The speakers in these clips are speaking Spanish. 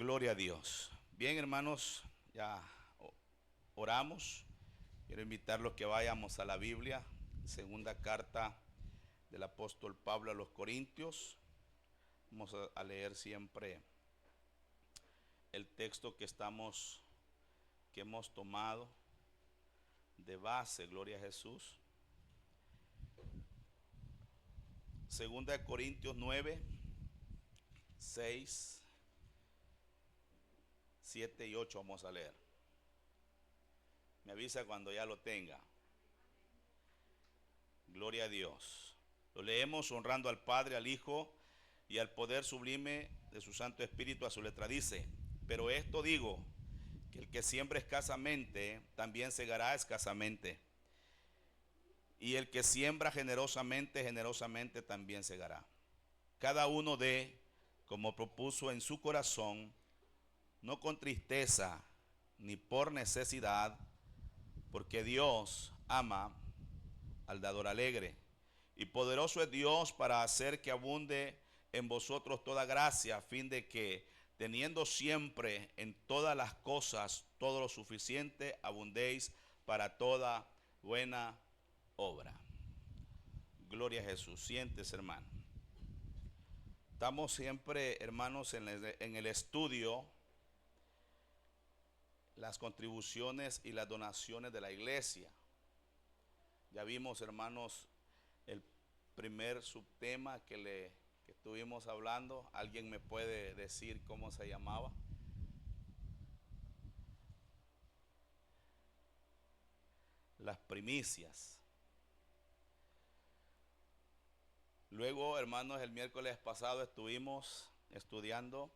Gloria a Dios. Bien, hermanos, ya oramos. Quiero invitarlos que vayamos a la Biblia, segunda carta del apóstol Pablo a los Corintios. Vamos a leer siempre el texto que hemos tomado de base, gloria a Jesús. Segunda de Corintios 9, 6, 7 y 8 vamos a leer. Me avisa cuando ya lo tenga. Gloria a Dios. Lo leemos honrando al Padre, al Hijo y al poder sublime de su Santo Espíritu. A su letra dice: pero esto digo, que el que siembra escasamente, también segará escasamente. Y el que siembra generosamente, generosamente también segará. Cada uno dé como propuso en su corazón, no con tristeza ni por necesidad, porque Dios ama al dador alegre. Y poderoso es Dios para hacer que abunde en vosotros toda gracia, a fin de que, teniendo siempre en todas las cosas todo lo suficiente, abundéis para toda buena obra. Gloria a Jesús. Siéntese, hermano. Estamos siempre, hermanos, en el estudio las contribuciones y las donaciones de la iglesia. Ya vimos, hermanos, el primer subtema que estuvimos hablando. ¿Alguien me puede decir cómo se llamaba? Las primicias. Luego, hermanos, el miércoles pasado estuvimos estudiando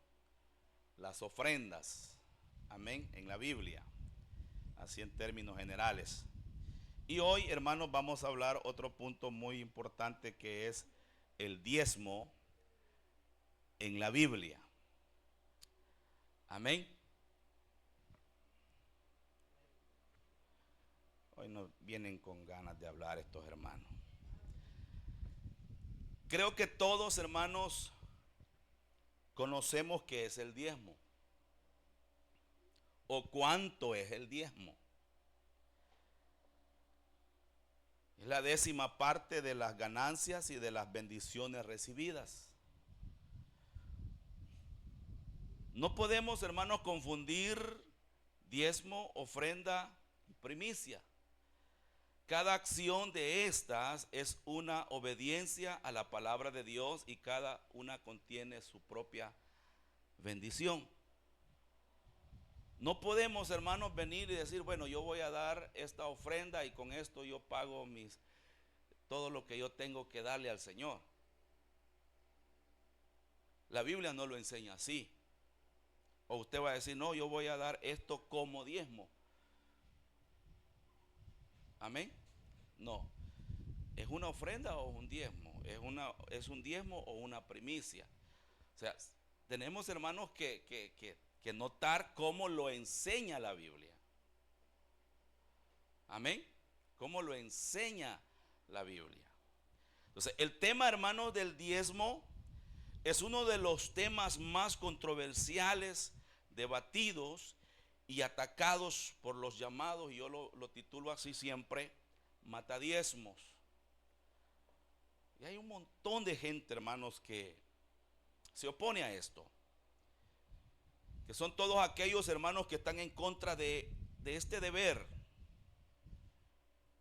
las ofrendas. Amén, en la Biblia, así en términos generales. Y hoy, hermanos, vamos a hablar otro punto muy importante, que es el diezmo en la Biblia. Amén. Hoy no vienen con ganas de hablar estos hermanos. Creo que todos, hermanos, conocemos qué es el diezmo o cuánto es el diezmo. Es la 10ª parte de las ganancias y de las bendiciones recibidas. No podemos, hermanos, confundir diezmo, ofrenda y primicia. Cada acción de estas es una obediencia a la palabra de Dios y cada una contiene su propia bendición. No podemos, hermanos, venir y decir, bueno, yo voy a dar esta ofrenda y con esto yo pago todo lo que yo tengo que darle al Señor. La Biblia no lo enseña así. O usted va a decir, no, yo voy a dar esto como diezmo. Amén. No. ¿Es una ofrenda o un diezmo? ¿Es un diezmo o una primicia? O sea, tenemos, hermanos, que notar cómo lo enseña la Biblia. Amén. Cómo lo enseña la Biblia. Entonces, el tema, hermanos, del diezmo es uno de los temas más controversiales, debatidos y atacados por los llamados, y yo lo titulo así siempre, matadiezmos. Y hay un montón de gente, hermanos, que se opone a esto, que son todos aquellos, hermanos, que están en contra de este deber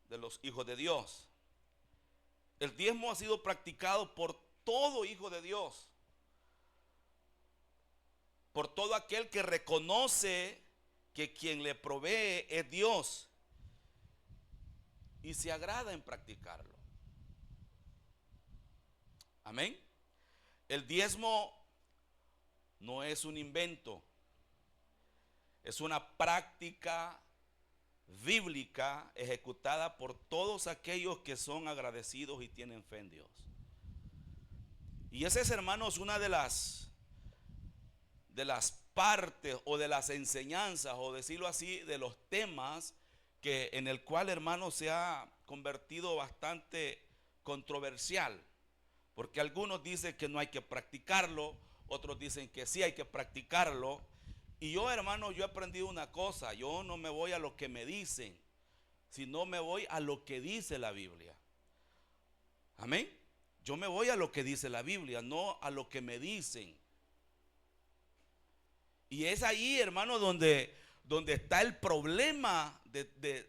de los hijos de Dios. El diezmo ha sido practicado por todo hijo de Dios, por todo aquel que reconoce que quien le provee es Dios y se agrada en practicarlo. Amén. El diezmo no es un invento, es una práctica bíblica ejecutada por todos aquellos que son agradecidos y tienen fe en Dios. Y esa es, hermanos, una de las partes o de las enseñanzas, o decirlo así, de los temas en el cual, hermanos, se ha convertido bastante controversial, porque algunos dicen que no hay que practicarlo, otros dicen que sí hay que practicarlo, Y yo, hermano, yo he aprendido una cosa. Yo no me voy a lo que me dicen, sino me voy a lo que dice la Biblia. Amén. Yo me voy a lo que dice la Biblia, no a lo que me dicen. Y es ahí, hermano, donde está el problema de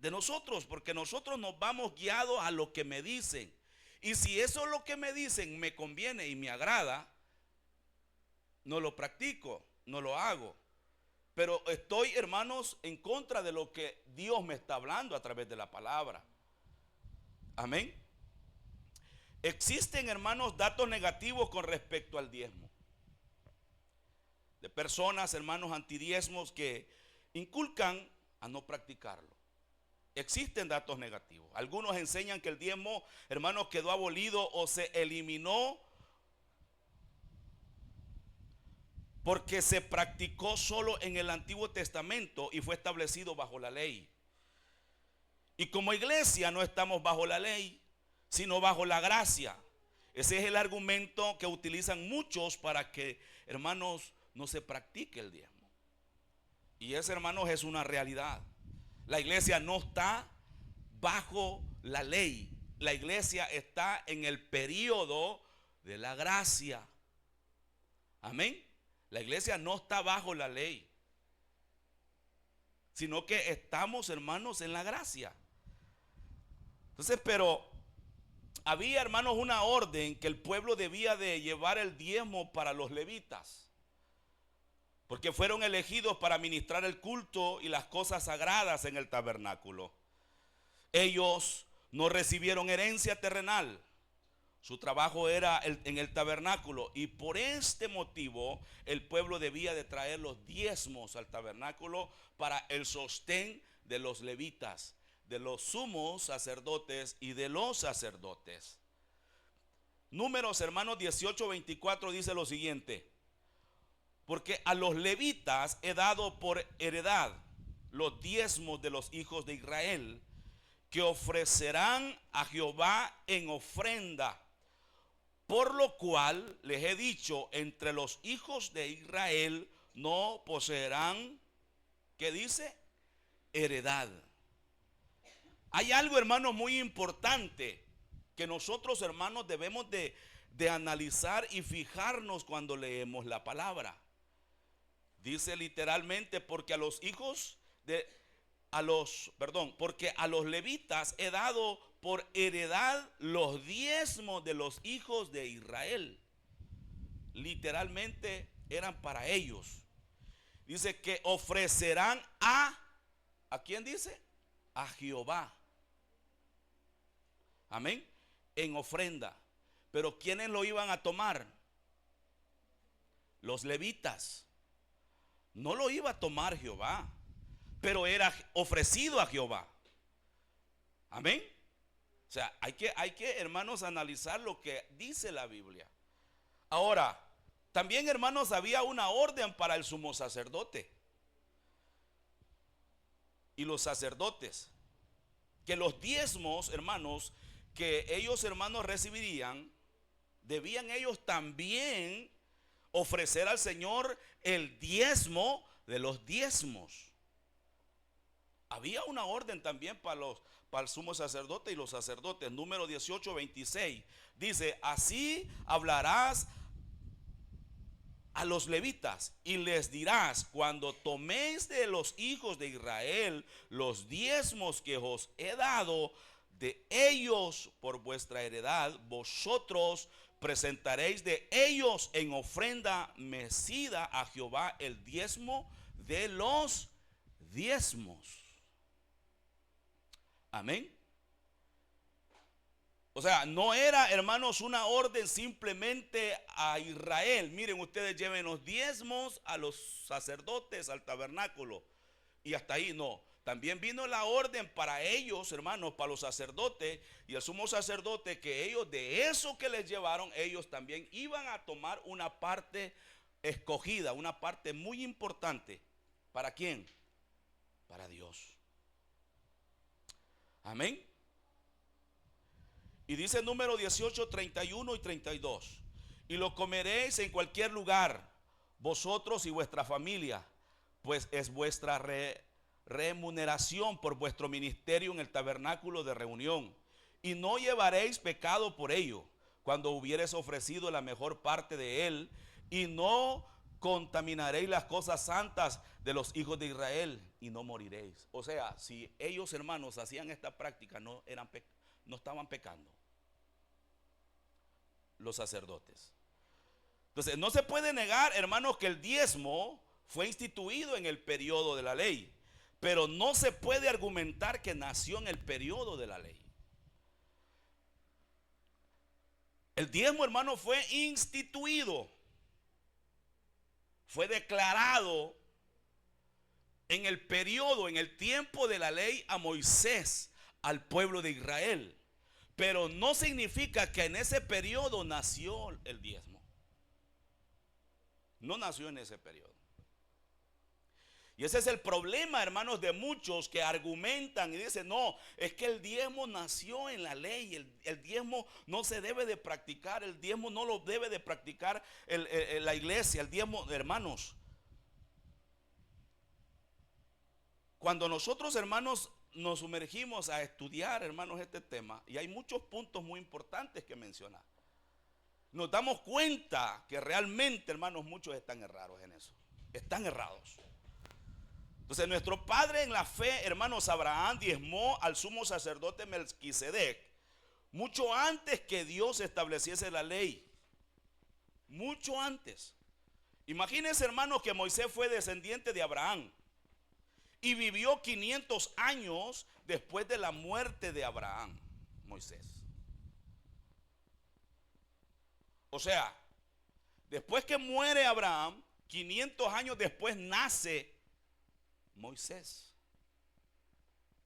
nosotros, porque nosotros nos vamos guiados a lo que me dicen. Y si eso es lo que me dicen me conviene y me agrada, no lo practico, no lo hago. Pero estoy, hermanos, en contra de lo que Dios me está hablando a través de la palabra. Amén. Existen, hermanos, datos negativos con respecto al diezmo. De personas, hermanos, antidiezmos que inculcan a no practicarlo. Existen datos negativos. Algunos enseñan que el diezmo, hermanos, quedó abolido o se eliminó porque se practicó solo en el Antiguo Testamento y fue establecido bajo la ley. Y como iglesia no estamos bajo la ley, sino bajo la gracia. Ese es el argumento que utilizan muchos para que, hermanos, no se practique el diezmo. Y ese, hermanos, es una realidad. La iglesia no está bajo la ley. La iglesia está en el periodo de la gracia. Amén. La iglesia no está bajo la ley, sino que estamos, hermanos, en la gracia. Entonces, pero había, hermanos, una orden que el pueblo debía de llevar el diezmo para los levitas, porque fueron elegidos para ministrar el culto y las cosas sagradas en el tabernáculo. Ellos no recibieron herencia terrenal. Su trabajo era en el tabernáculo, y por este motivo el pueblo debía de traer los diezmos al tabernáculo para el sostén de los levitas, de los sumos sacerdotes y de los sacerdotes. Números, hermanos, 18:24 dice lo siguiente: porque a los levitas he dado por heredad los diezmos de los hijos de Israel, que ofrecerán a Jehová en ofrenda. Por lo cual les he dicho, entre los hijos de Israel no poseerán, ¿qué dice? Heredad. Hay algo, hermanos, muy importante que nosotros, hermanos, debemos de analizar y fijarnos cuando leemos la palabra. Dice literalmente, porque a los hijos porque a los levitas he dado por heredad los diezmos de los hijos de Israel. Literalmente eran para ellos. Dice que ofrecerán ¿a quién dice? A Jehová. Amén. En ofrenda. Pero ¿quiénes lo iban a tomar? Los levitas. No lo iba a tomar Jehová, pero era ofrecido a Jehová. Amén. O sea, hay que, hermanos, analizar lo que dice la Biblia. Ahora, también, hermanos, había una orden para el sumo sacerdote y los sacerdotes, que los diezmos, hermanos, que ellos, hermanos, recibirían, debían ellos también ofrecer al Señor el diezmo de los diezmos. Había una orden también para el sumo sacerdote y los sacerdotes. Número 18:26 dice: así hablarás a los levitas y les dirás: cuando toméis de los hijos de Israel los diezmos que os he dado de ellos por vuestra heredad, vosotros presentaréis de ellos en ofrenda mecida a Jehová el diezmo de los diezmos. Amén. O sea, no era, hermanos, una orden simplemente a Israel. Miren, ustedes lleven los diezmos a los sacerdotes, al tabernáculo, y hasta ahí no. También vino la orden para ellos, hermanos, para los sacerdotes y el sumo sacerdote, que ellos de eso que les llevaron, ellos también iban a tomar una parte escogida, una parte muy importante. ¿Para quién? Para Dios. Amén. Y dice número 18, 31 y 32: y lo comeréis en cualquier lugar, vosotros y vuestra familia, pues es vuestra remuneración por vuestro ministerio en el tabernáculo de reunión. Y no llevaréis pecado por ello, cuando hubieres ofrecido la mejor parte de él, y no contaminaréis las cosas santas de los hijos de Israel, y no moriréis. O sea, si ellos, hermanos, hacían esta práctica, no estaban pecando los sacerdotes. Entonces, no se puede negar, hermanos, que el diezmo fue instituido en el periodo de la ley, pero no se puede argumentar que nació en el periodo de la ley. El diezmo, hermano, fue instituido, fue declarado en el periodo, en el tiempo de la ley a Moisés, al pueblo de Israel. Pero no significa que en ese periodo nació el diezmo. No nació en ese periodo. Y ese es el problema, hermanos, de muchos que argumentan y dicen, no, es que el diezmo nació en la ley, el diezmo no se debe de practicar, el diezmo no lo debe de practicar la iglesia, el diezmo, hermanos. Cuando nosotros, hermanos, nos sumergimos a estudiar, hermanos, este tema, y hay muchos puntos muy importantes que mencionar, nos damos cuenta que realmente, hermanos, muchos están errados en eso, están errados. Entonces, nuestro padre en la fe, hermanos, Abraham diezmó al sumo sacerdote Melquisedec mucho antes que Dios estableciese la ley. Mucho antes. Imagínense, hermanos, que Moisés fue descendiente de Abraham y vivió 500 años después de la muerte de Abraham, Moisés. O sea, después que muere Abraham, 500 años después nace Moisés.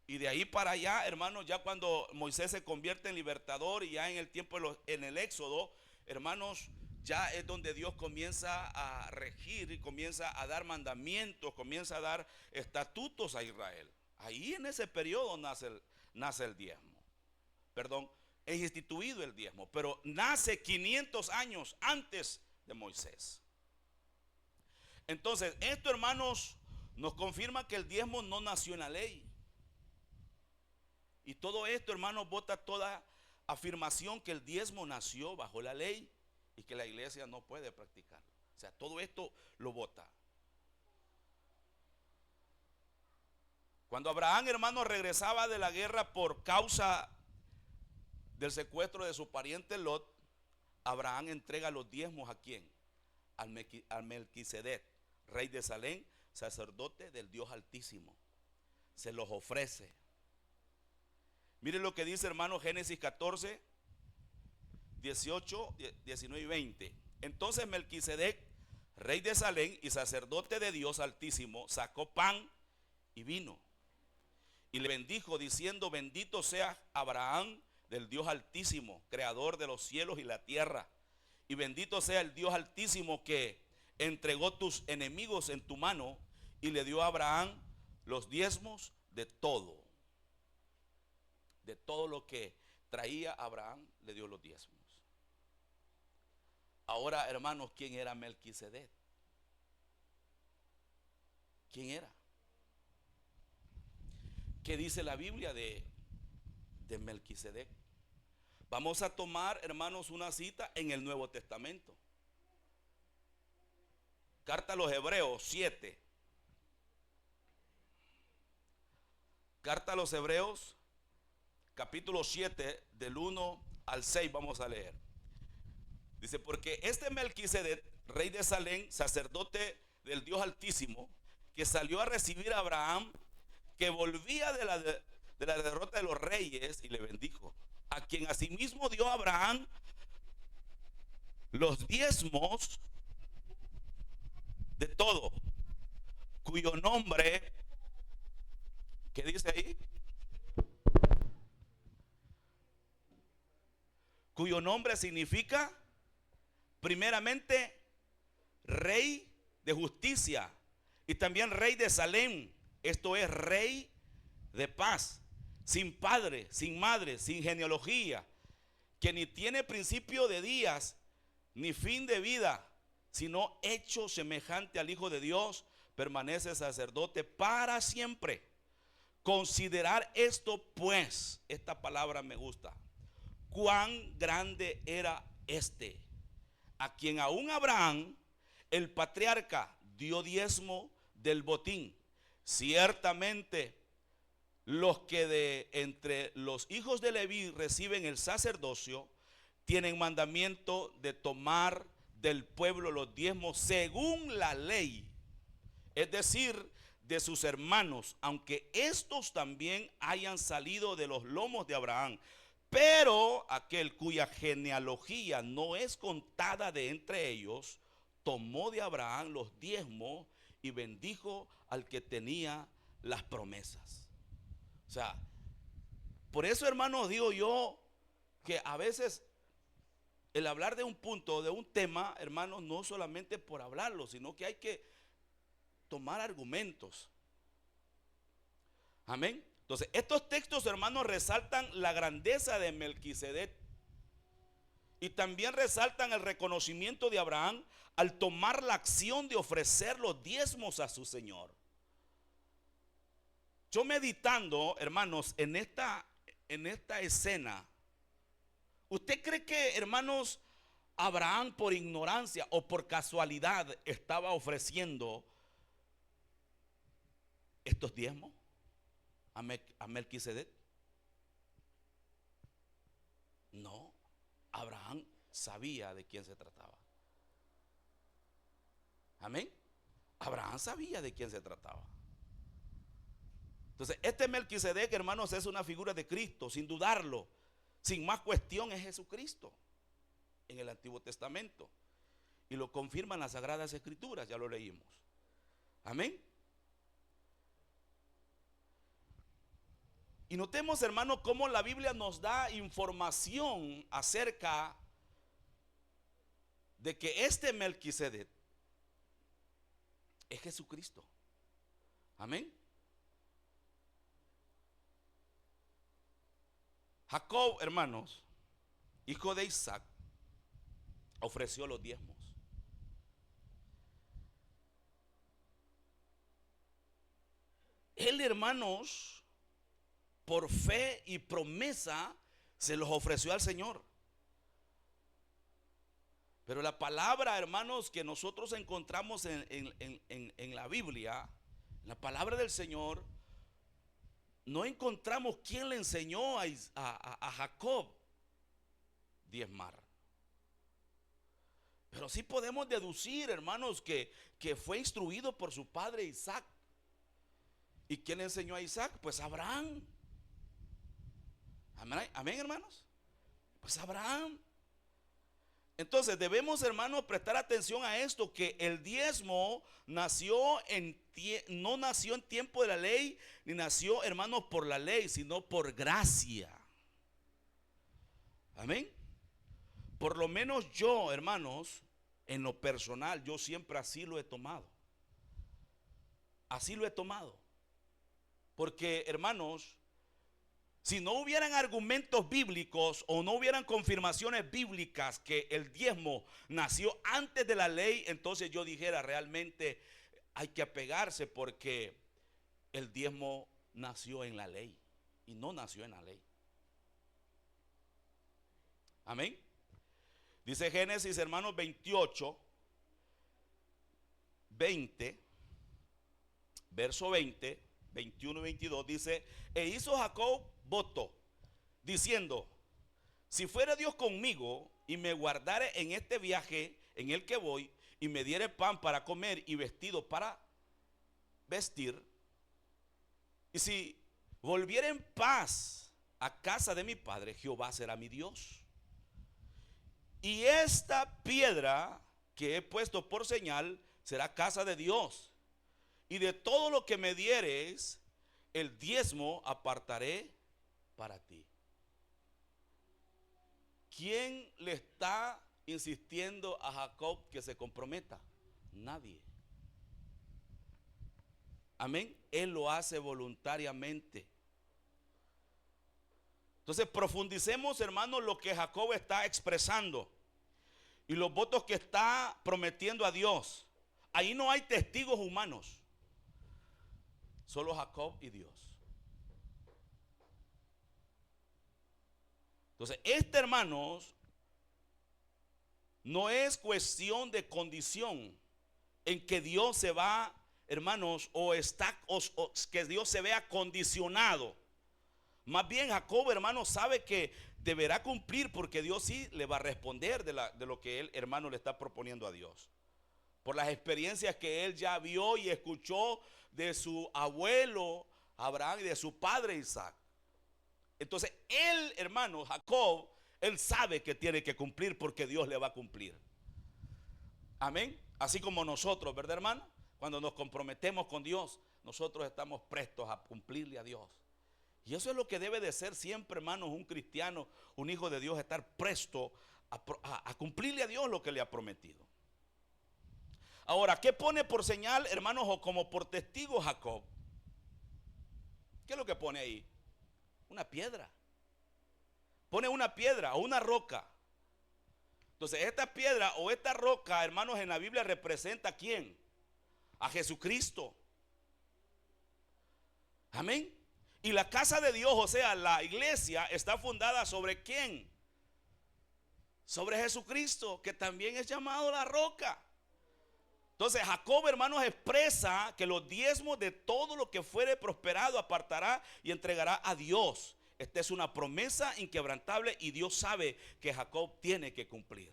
Y de ahí para allá, hermanos, ya cuando Moisés se convierte en libertador y ya en el tiempo en el Éxodo, hermanos, ya es donde Dios comienza a regir y comienza a dar mandamientos, comienza a dar estatutos a Israel. Ahí en ese periodo nace el diezmo. Perdón, es instituido el diezmo, pero nace 500 años antes de Moisés. Entonces, esto, hermanos, nos confirma que el diezmo no nació en la ley. Y todo esto, hermanos, bota toda afirmación que el diezmo nació bajo la ley y que la iglesia no puede practicarlo. O sea, todo esto lo bota. Cuando Abraham, hermanos, regresaba de la guerra por causa del secuestro de su pariente Lot, Abraham entrega los diezmos ¿a quién? Al Melquisedec, rey de Salem, sacerdote del Dios Altísimo. Se los ofrece. Miren lo que dice, hermano, Génesis 14, 18, 19 y 20. Entonces Melquisedec, rey de Salem y sacerdote de Dios Altísimo, sacó pan y vino y le bendijo diciendo: bendito sea Abraham del Dios Altísimo, creador de los cielos y la tierra, y bendito sea el Dios Altísimo que entregó tus enemigos en tu mano. Y le dio a Abraham los diezmos de todo. De todo lo que traía Abraham, le dio los diezmos. Ahora, hermanos, ¿quién era Melquisedec? ¿Quién era? ¿Qué dice la Biblia de Melquisedec? Vamos a tomar, hermanos, una cita en el Nuevo Testamento. Carta a los Hebreos 7. Carta a los Hebreos, capítulo 7, del 1 al 6, vamos a leer. Dice: porque este Melquisedec, rey de Salem, sacerdote del Dios Altísimo, que salió a recibir a Abraham, que volvía de la derrota de los reyes, y le bendijo, a quien asimismo dio a Abraham los diezmos de todo, cuyo nombre, ¿qué dice ahí? Cuyo nombre significa, primeramente, rey de justicia y también rey de Salem. Esto es rey de paz, sin padre, sin madre, sin genealogía, que ni tiene principio de días ni fin de vida, sino hecho semejante al Hijo de Dios, permanece sacerdote para siempre. Considerar esto pues, esta palabra me gusta, cuán grande era este, a quien aún Abraham, el patriarca, dio diezmo del botín. Ciertamente, los que de entre los hijos de Leví reciben el sacerdocio, tienen mandamiento de tomar del pueblo los diezmos según la ley, es decir, de sus hermanos, aunque estos también hayan salido de los lomos de Abraham. Pero aquel cuya genealogía no es contada de entre ellos, tomó de Abraham los diezmos y bendijo al que tenía las promesas. O sea, por eso, hermanos, digo yo que a veces el hablar de un punto, de un tema, hermanos, no solamente por hablarlo, sino que hay que tomar argumentos. Amén. Entonces, estos textos, hermanos, resaltan la grandeza de Melquisedec y también resaltan el reconocimiento de Abraham al tomar la acción de ofrecer los diezmos a su Señor. Yo meditando, hermanos, en esta escena, ¿usted cree que, hermanos, Abraham por ignorancia o por casualidad estaba ofreciendo estos diezmos a Melquisedec? No, Abraham sabía de quién se trataba. Amén. Abraham sabía de quién se trataba. Entonces, este Melquisedec, hermanos, es una figura de Cristo, sin dudarlo. Sin más cuestión es Jesucristo en el Antiguo Testamento. Y lo confirman las Sagradas Escrituras, ya lo leímos. Amén. Y notemos, hermanos, cómo la Biblia nos da información acerca de que este Melquisedec es Jesucristo. Amén. Jacob, hermanos, hijo de Isaac, ofreció los diezmos. Él, hermanos, por fe y promesa, se los ofreció al Señor. Pero la palabra, hermanos, que nosotros encontramos en la Biblia, la palabra del Señor, no encontramos quién le enseñó a Jacob diezmar. Pero sí podemos deducir, hermanos, que fue instruido por su padre Isaac. ¿Y quién le enseñó a Isaac? Pues Abraham. Amén, amén, hermanos. Pues Abraham. Entonces debemos, hermanos, prestar atención a esto, que el diezmo no nació en tiempo de la ley, ni nació, hermanos, por la ley, sino por gracia. Amén. Por lo menos yo, hermanos, en lo personal, yo siempre así lo he tomado. Así lo he tomado. Porque, hermanos, si no hubieran argumentos bíblicos o no hubieran confirmaciones bíblicas que el diezmo nació antes de la ley, entonces yo dijera, realmente hay que apegarse, porque el diezmo nació en la ley y no nació en la ley. Amén. Dice Génesis, hermanos, 28, 20, verso 20, 21 y 22, dice: e hizo Jacob voto, diciendo: si fuera Dios conmigo y me guardare en este viaje en el que voy, y me diere pan para comer y vestido para vestir, y si volviera en paz a casa de mi padre, Jehová será mi Dios. Y esta piedra que he puesto por señal será casa de Dios. Y de todo lo que me dieres, el diezmo apartaré para ti. ¿Quién le está insistiendo a Jacob que se comprometa? Nadie. Amén. Él lo hace voluntariamente. Entonces profundicemos, hermanos, lo que Jacob está expresando y los votos que está prometiendo a Dios. Ahí no hay testigos humanos. Solo Jacob y Dios. Entonces, hermanos, no es cuestión de condición en que Dios se va, hermanos, o que Dios se vea condicionado. Más bien Jacob, hermanos, sabe que deberá cumplir, porque Dios sí le va a responder de lo que él, hermano, le está proponiendo a Dios. Por las experiencias que él ya vio y escuchó de su abuelo Abraham y de su padre Isaac. Entonces él, hermano, Jacob, él sabe que tiene que cumplir porque Dios le va a cumplir. Amén. Así como nosotros, ¿verdad, hermano? Cuando nos comprometemos con Dios, nosotros estamos prestos a cumplirle a Dios. Y eso es lo que debe de ser siempre, hermanos, un cristiano, un hijo de Dios, estar presto a cumplirle a Dios lo que le ha prometido. Ahora, ¿qué pone por señal, hermanos, o como por testigo Jacob? ¿Qué es lo que pone ahí? Una piedra. Pone una piedra o una roca. Entonces, esta piedra o esta roca, hermanos, en la Biblia representa ¿a quién? A Jesucristo. Amén. Y la casa de Dios, o sea, la iglesia, está fundada ¿sobre quién? Sobre Jesucristo, que también es llamado la roca. Entonces Jacob, hermanos, expresa que los diezmos de todo lo que fuere prosperado apartará y entregará a Dios. Esta es una promesa inquebrantable y Dios sabe que Jacob tiene que cumplir.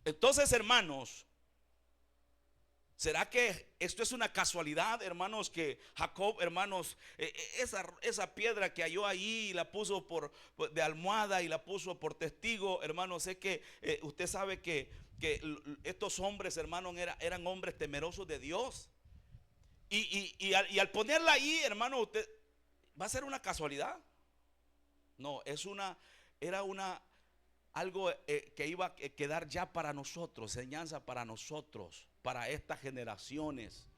Entonces, hermanos, ¿será que esto es una casualidad, hermanos, que Jacob, hermanos, esa piedra que halló ahí y la puso de almohada y la puso por testigo, hermanos? Sé que usted sabe que estos hombres, hermanos, eran hombres temerosos de Dios. Y al ponerla ahí, hermano, usted va a ser una casualidad. No, era algo que iba a quedar ya para nosotros, enseñanza para nosotros, para estas generaciones.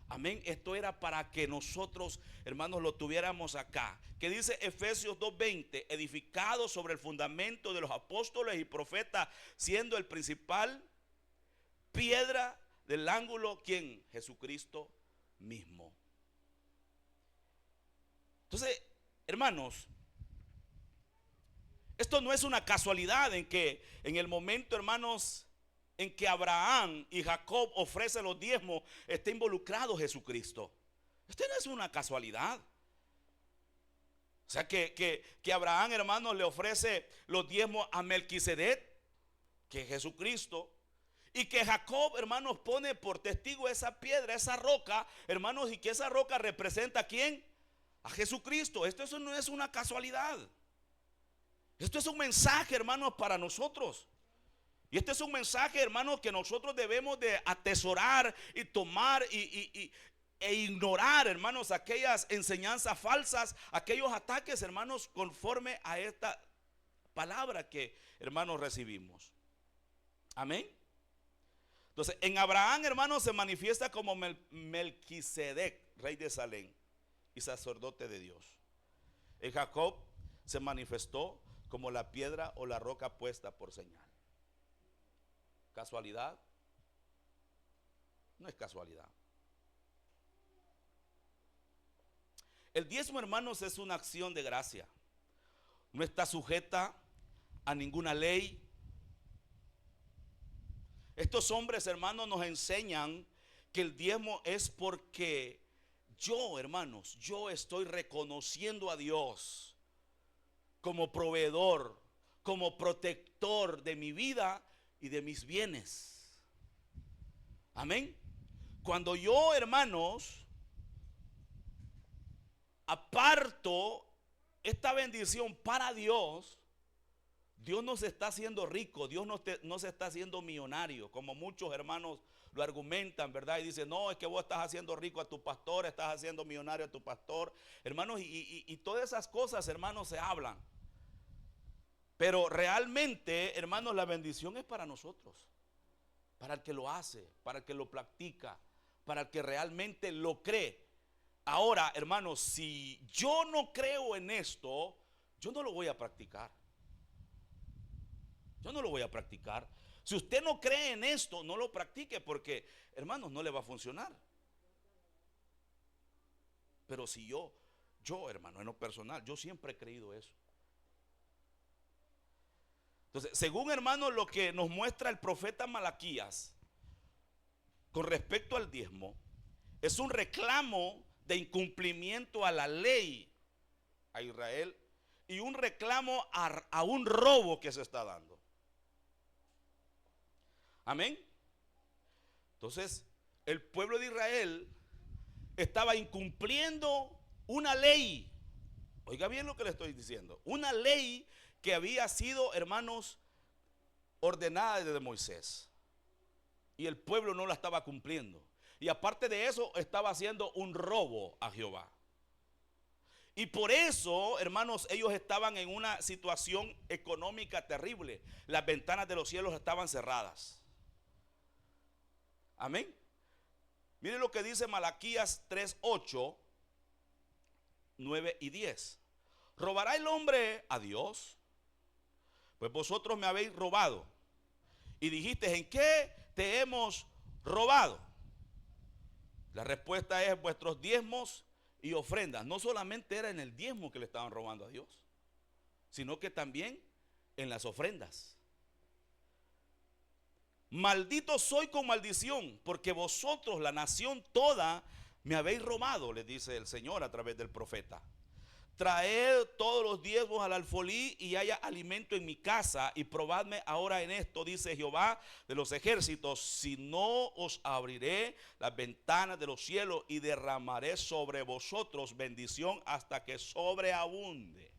Amén. Esto era para que nosotros, hermanos, lo tuviéramos acá. Que dice Efesios 2:20, edificado sobre el fundamento de los apóstoles y profetas, siendo el principal piedra del ángulo, ¿quién? Jesucristo mismo. Entonces, hermanos, esto no es una casualidad en que en el momento, hermanos, en que Abraham y Jacob ofrecen los diezmos, está involucrado Jesucristo. Esto no es una casualidad. O sea que Abraham, hermanos, le ofrece los diezmos a Melquisedec, que es Jesucristo. Y que Jacob, hermanos, pone por testigo esa piedra, esa roca, hermanos, y que esa roca representa ¿a quién? A Jesucristo. Esto no es una casualidad. Esto es un mensaje, hermanos, para nosotros. Y este es un mensaje, hermanos, que nosotros debemos de atesorar y tomar e ignorar, hermanos, aquellas enseñanzas falsas, aquellos ataques, hermanos, conforme a esta palabra que, hermanos, recibimos. Amén. Entonces, en Abraham, hermanos, se manifiesta como Melquisedec, rey de Salem y sacerdote de Dios. En Jacob se manifestó como la piedra o la roca puesta por señal. ¿Casualidad? No es casualidad. El diezmo, hermanos, es una acción de gracia. No está sujeta a ninguna ley. Estos hombres, hermanos, nos enseñan que el diezmo es porque yo, hermanos, yo estoy reconociendo a Dios como proveedor, como protector de mi vida y de mis bienes. Amén. Cuando yo, hermanos, aparto esta bendición para Dios, Dios no se está haciendo rico, Dios no se está haciendo millonario, como muchos hermanos lo argumentan, ¿verdad? Y dicen, no, es que vos estás haciendo rico a tu pastor, estás haciendo millonario a tu pastor. Hermanos, y todas esas cosas, hermanos, se hablan. Pero realmente, hermanos, la bendición es para nosotros, para el que lo hace, para el que lo practica, para el que realmente lo cree. Ahora, hermanos, si yo no creo en esto, yo no lo voy a practicar. Yo no lo voy a practicar. Si usted no cree en esto, no lo practique porque, hermanos, no le va a funcionar. Pero si hermano, en lo personal, yo siempre he creído eso. Entonces, según, hermano, lo que nos muestra el profeta Malaquías con respecto al diezmo, es un reclamo de incumplimiento a la ley a Israel y un reclamo a un robo que se está dando. Amén. Entonces, el pueblo de Israel estaba incumpliendo una ley. Oiga bien lo que le estoy diciendo. Una ley que había sido, hermanos, ordenada desde Moisés. Y el pueblo no la estaba cumpliendo. Y aparte de eso, estaba haciendo un robo a Jehová. Y por eso, hermanos, ellos estaban en una situación económica terrible. Las ventanas de los cielos estaban cerradas. Amén. Miren lo que dice Malaquías 3:8, 9 y 10. ¿Robará el hombre a Dios? Pues vosotros me habéis robado. Y dijiste, ¿en qué te hemos robado? La respuesta es vuestros diezmos y ofrendas. No solamente era en el diezmo que le estaban robando a Dios, sino que también en las ofrendas. Maldito soy con maldición, porque vosotros, la nación toda, me habéis robado, le dice el Señor a través del profeta. Traed todos los diezmos al alfolí y haya alimento en mi casa, y probadme ahora en esto, dice Jehová de los ejércitos, si no os abriré las ventanas de los cielos y derramaré sobre vosotros bendición hasta que sobreabunde,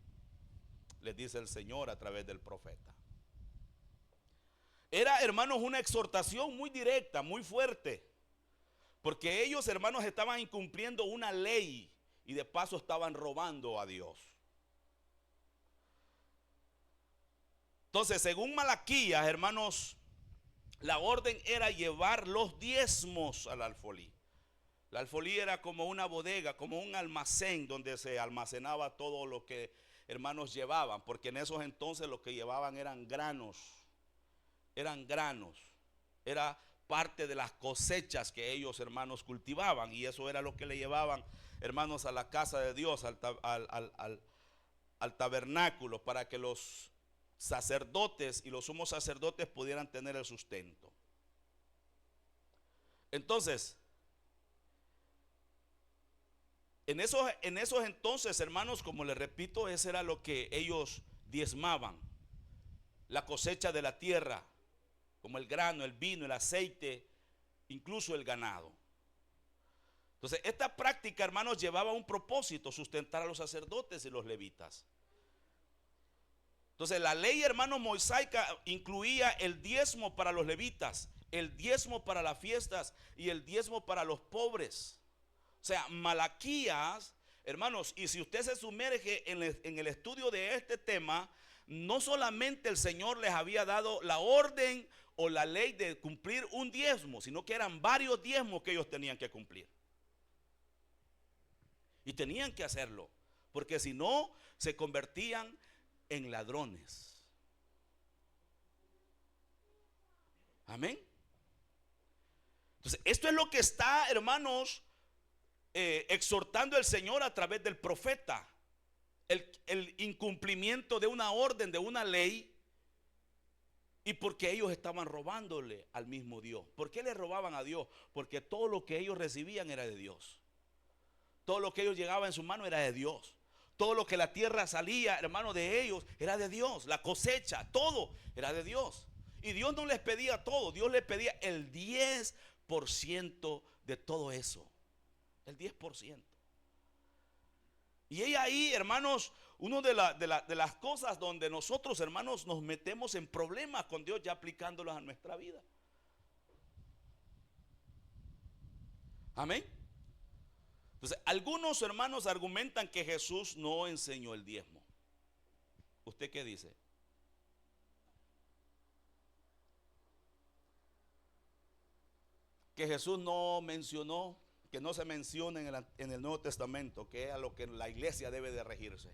les dice el Señor a través del profeta. Era, hermanos, una exhortación muy directa, muy fuerte, porque ellos, hermanos, estaban incumpliendo una ley y de paso estaban robando a Dios. Entonces, según Malaquías, hermanos, la orden era llevar los diezmos al alfolí. La alfolí era como una bodega, como un almacén donde se almacenaba todo lo que, hermanos, llevaban, porque en esos entonces lo que llevaban eran granos. Era parte de las cosechas que ellos, hermanos, cultivaban, y eso era lo que le llevaban, hermanos, a la casa de Dios, al tabernáculo, para que los sacerdotes y los sumos sacerdotes pudieran tener el sustento. Entonces, en esos entonces, hermanos, como les repito, eso era lo que ellos diezmaban: la cosecha de la tierra, como el grano, el vino, el aceite, incluso el ganado. Entonces, esta práctica, hermanos, llevaba un propósito: sustentar a los sacerdotes y los levitas. Entonces, la ley, hermanos, mosaica incluía el diezmo para los levitas, el diezmo para las fiestas y el diezmo para los pobres. O sea, Malaquías, hermanos, y si usted se sumerge en el estudio de este tema, no solamente el Señor les había dado la orden o la ley de cumplir un diezmo, sino que eran varios diezmos que ellos tenían que cumplir. Y tenían que hacerlo, porque si no, se convertían en ladrones. Amén. Entonces, esto es lo que está, hermanos, exhortando el Señor a través del profeta. El incumplimiento de una orden, de una ley. Y porque ellos estaban robándole al mismo Dios. ¿Por qué le robaban a Dios? Porque todo lo que ellos recibían era de Dios. Todo lo que ellos llegaba en su mano era de Dios. Todo lo que la tierra salía, hermano, de ellos era de Dios. La cosecha, todo era de Dios. Y Dios no les pedía todo. Dios les pedía el 10% de todo eso. El 10%. Y ahí, hermanos, una de las cosas donde nosotros, hermanos, nos metemos en problemas con Dios ya aplicándolos a nuestra vida. Amén. Entonces, algunos hermanos argumentan que Jesús no enseñó el diezmo. ¿Usted qué dice? Que Jesús no mencionó, que no se menciona en el Nuevo Testamento, que es a lo que la iglesia debe de regirse.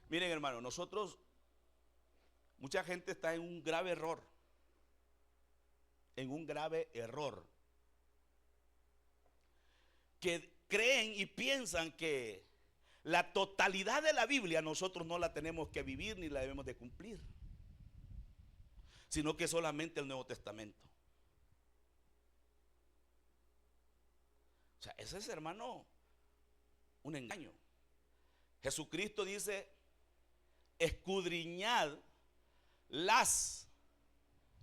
Miren, hermano, mucha gente está en un grave error. En un grave error. Que creen y piensan que la totalidad de la Biblia nosotros no la tenemos que vivir ni la debemos de cumplir, sino que solamente el Nuevo Testamento. O sea, ese es, hermano, un engaño. Jesucristo dice: escudriñad las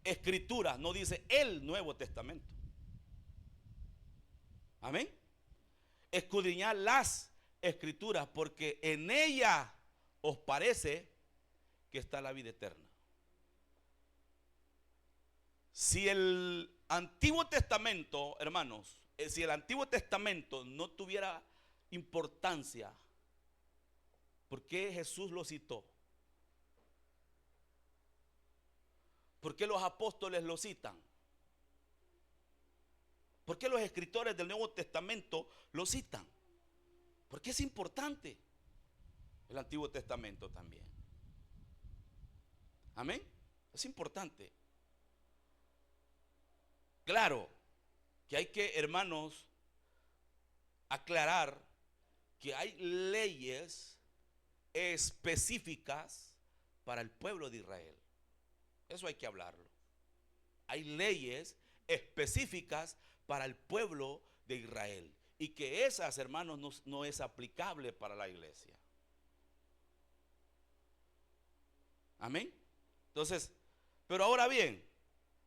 Escrituras, no dice el Nuevo Testamento. Amén. Escudriñad las Escrituras, porque en ella os parece que está la vida eterna. Si el Antiguo Testamento, hermanos, si el Antiguo Testamento no tuviera importancia, ¿por qué Jesús lo citó? ¿Por qué los apóstoles lo citan? ¿Por qué los escritores del Nuevo Testamento lo citan? Porque es importante el Antiguo Testamento también. Amén. Es importante. Claro que hay que, hermanos, aclarar que hay leyes específicas para el pueblo de Israel. Eso hay que hablarlo. Hay leyes específicas para el pueblo de Israel, y que esas, hermanos, no es aplicable para la iglesia. Amén. Entonces, pero ahora bien,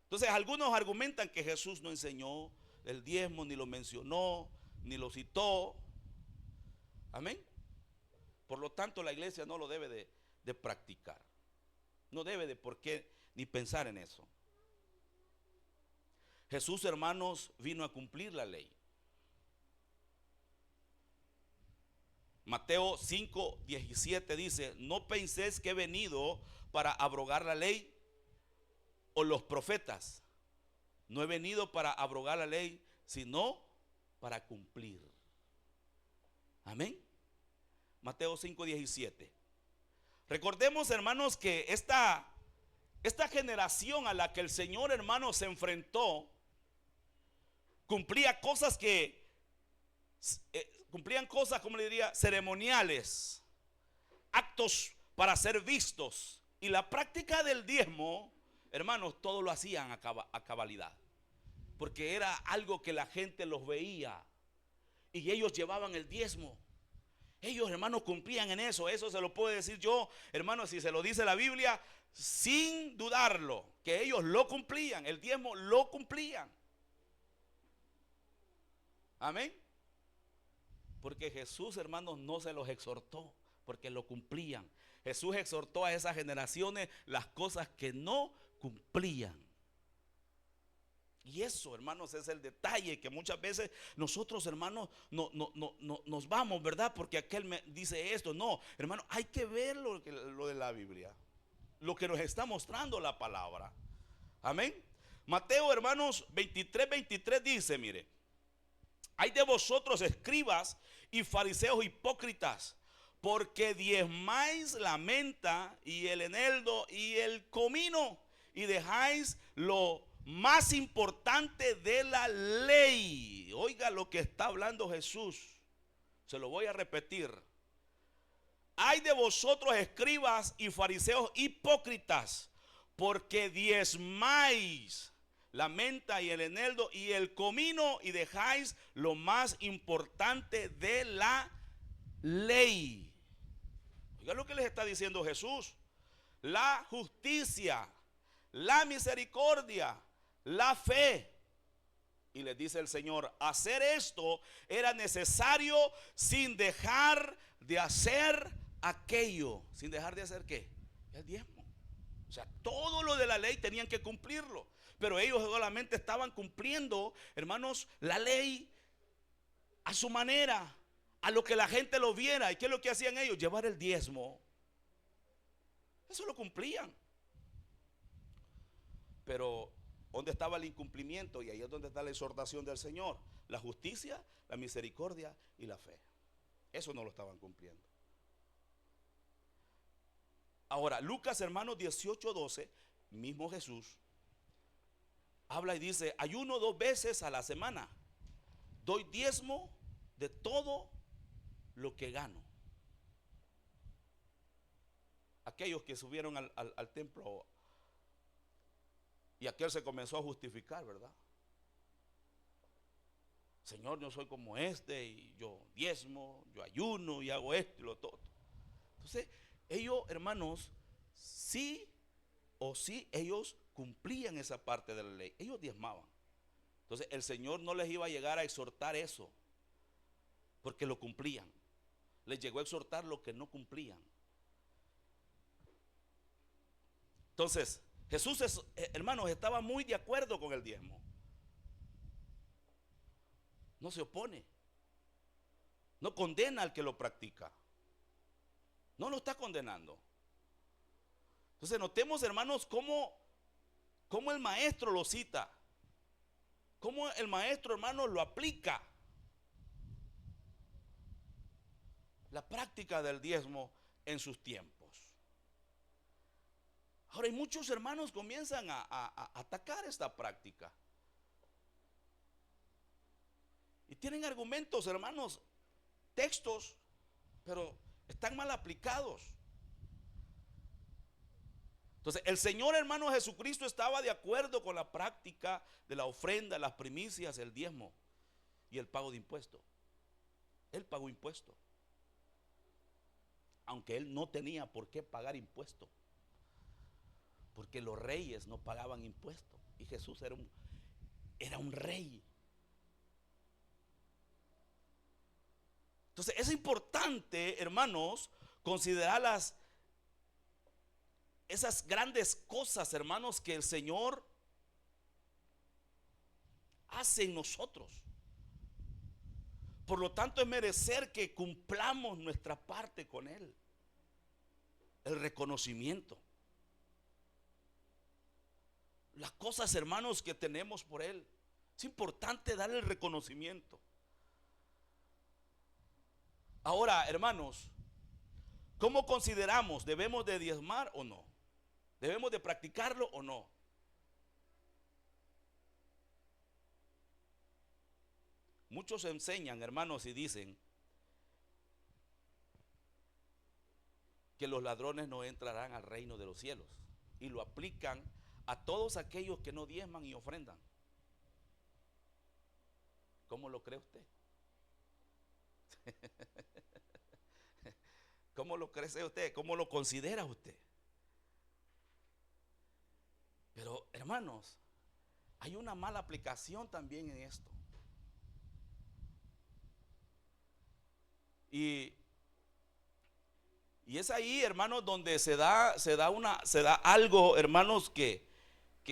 entonces algunos argumentan que Jesús no enseñó el diezmo, ni lo mencionó, ni lo citó. Amén. Por lo tanto, la iglesia no lo debe de practicar. No debe de por qué ni pensar en eso. Jesús, hermanos, vino a cumplir la ley. Mateo 5:17 dice: no penséis que he venido para abrogar la ley o los profetas. No he venido para abrogar la ley, sino para cumplir. Amén. Mateo 5:17. Recordemos, hermanos, que esta generación a la que el Señor, hermanos, se enfrentó, cumplía cosas como le diría, ceremoniales, actos para ser vistos. Y la práctica del diezmo, hermanos, todos lo hacían a cabalidad, porque era algo que la gente los veía, y ellos llevaban el diezmo. Ellos, hermanos, cumplían en eso. Eso se lo puedo decir yo, hermanos, si se lo dice la Biblia, sin dudarlo, que ellos lo cumplían, el diezmo lo cumplían. Amén. Porque Jesús, hermanos, no se los exhortó, porque lo cumplían. Jesús exhortó a esas generaciones las cosas que no cumplían. Y eso, hermanos, es el detalle que muchas veces nosotros, hermanos, nos vamos, ¿verdad? Porque aquel me dice esto. No, hermano, hay que ver lo de la Biblia, lo que nos está mostrando la palabra. Amén. Mateo, hermanos, 23 dice, mire: hay de vosotros, escribas y fariseos hipócritas, porque diezmáis la menta y el eneldo y el comino, y dejáis lo más importante de la ley. Oiga lo que está hablando Jesús. Se lo voy a repetir. Hay de vosotros, escribas y fariseos hipócritas, porque diezmáis la menta y el eneldo y el comino, y dejáis lo más importante de la ley. Oiga lo que les está diciendo Jesús: la justicia, la misericordia, la fe. Y les dice el Señor: hacer esto era necesario sin dejar de hacer aquello. ¿Sin dejar de hacer qué? El diezmo. O sea, todo lo de la ley tenían que cumplirlo. Pero ellos solamente estaban cumpliendo, hermanos, la ley a su manera, a lo que la gente lo viera. ¿Y qué es lo que hacían ellos? Llevar el diezmo. Eso lo cumplían. Pero ¿dónde estaba el incumplimiento? Y ahí es donde está la exhortación del Señor: la justicia, la misericordia y la fe. Eso no lo estaban cumpliendo. Ahora, Lucas, hermanos, 18:12, mismo Jesús habla y dice: ayuno 2 veces a la semana, doy diezmo de todo lo que gano. Aquellos que subieron al templo y aquel se comenzó a justificar, ¿verdad? Señor, yo soy como este y yo diezmo, yo ayuno y hago esto y lo todo. Entonces, ellos, hermanos, sí o sí, ellos cumplían esa parte de la ley. Ellos diezmaban. Entonces, el Señor no les iba a llegar a exhortar eso, porque lo cumplían. Les llegó a exhortar lo que no cumplían. Entonces, Jesús, hermanos, estaba muy de acuerdo con el diezmo. No se opone. No condena al que lo practica. No lo está condenando. Entonces notemos, hermanos, cómo el maestro lo cita. Cómo el maestro, hermanos, lo aplica. La práctica del diezmo en sus tiempos. Ahora, y muchos hermanos comienzan a atacar esta práctica. Y tienen argumentos, hermanos, textos, pero están mal aplicados. Entonces, el Señor, hermano Jesucristo, estaba de acuerdo con la práctica de la ofrenda, las primicias, el diezmo y el pago de impuestos. Él pagó impuestos, aunque él no tenía por qué pagar impuestos, porque los reyes no pagaban impuestos y Jesús era un rey. Entonces, es importante, hermanos, considerar esas grandes cosas, hermanos, que el Señor hace en nosotros. Por lo tanto, es merecer que cumplamos nuestra parte con Él. El reconocimiento. Las cosas, hermanos, que tenemos por Él. Es importante darle el reconocimiento. Ahora, hermanos, ¿cómo consideramos? ¿Debemos de diezmar o no? ¿Debemos de practicarlo o no? Muchos enseñan, hermanos, y dicen que los ladrones no entrarán al reino de los cielos. Y lo aplican a todos aquellos que no diezman y ofrendan. ¿Cómo lo cree usted? ¿Cómo lo cree usted? ¿Cómo lo considera usted? Pero, hermanos, hay una mala aplicación también en esto. Y es ahí, hermanos, donde se da algo, hermanos, que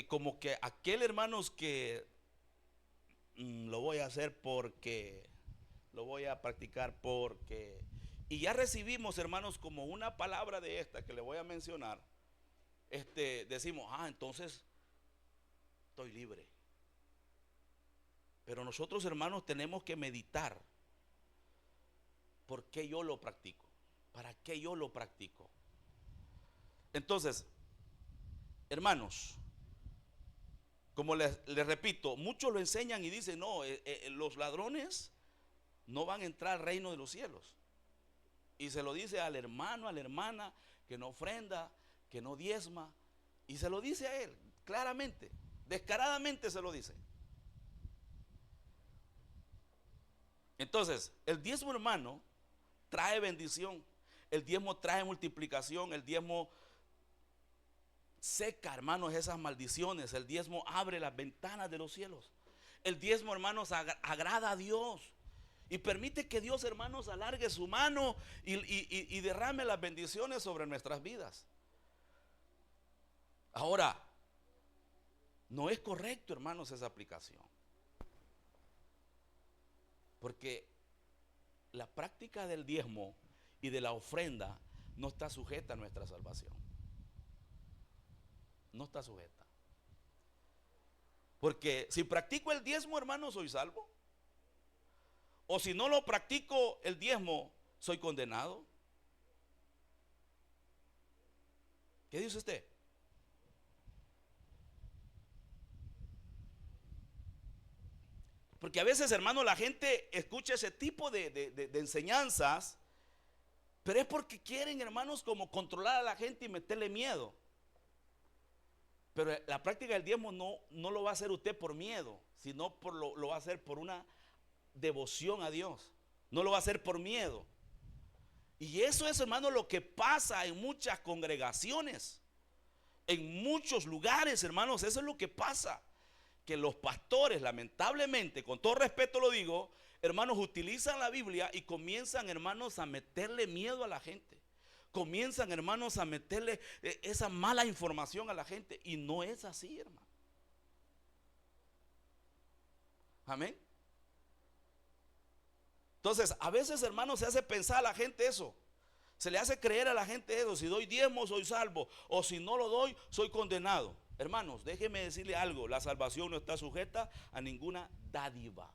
como que aquel, hermanos, que lo voy a hacer porque, lo voy a practicar porque, y ya recibimos, hermanos, como una palabra de esta que le voy a mencionar, decimos, entonces estoy libre. Pero nosotros, hermanos, tenemos que meditar. ¿Por qué yo lo practico? ¿Para qué yo lo practico? Entonces, hermanos, como les repito, muchos lo enseñan y dicen, no, los ladrones no van a entrar al reino de los cielos. Y se lo dice al hermano, a la hermana, que no ofrenda, que no diezma. Y se lo dice a él, claramente, descaradamente se lo dice. Entonces, el diezmo, hermano, trae bendición. El diezmo trae multiplicación. El diezmo seca, hermanos, esas maldiciones. El diezmo abre las ventanas de los cielos. El diezmo, hermanos, agrada a Dios y permite que Dios, hermanos, alargue su mano y derrame las bendiciones sobre nuestras vidas. Ahora, no es correcto, hermanos, esa aplicación, porque la práctica del diezmo y de la ofrenda no está sujeta a nuestra salvación. No está sujeta. Porque si practico el diezmo, hermano, soy salvo. O si no lo practico el diezmo, soy condenado. ¿Qué dice usted? Porque a veces, hermano, la gente escucha ese tipo de enseñanzas, pero es porque quieren, hermanos, como controlar a la gente y meterle miedo. Pero la práctica del diezmo no lo va a hacer usted por miedo, sino lo va a hacer por una devoción a Dios. No lo va a hacer por miedo. Y eso es, hermano, lo que pasa en muchas congregaciones, en muchos lugares, hermanos. Eso es lo que pasa, que los pastores, lamentablemente, con todo respeto lo digo, hermanos, utilizan la Biblia y comienzan, hermanos, a meterle miedo a la gente. Comienzan, hermanos, a meterle esa mala información a la gente. Y no es así, hermano. Amén. Entonces, a veces, hermanos, se hace pensar a la gente eso. Se le hace creer a la gente eso. Si doy diezmo, soy salvo. O si no lo doy, soy condenado. Hermanos, déjeme decirle algo. La salvación no está sujeta a ninguna dádiva.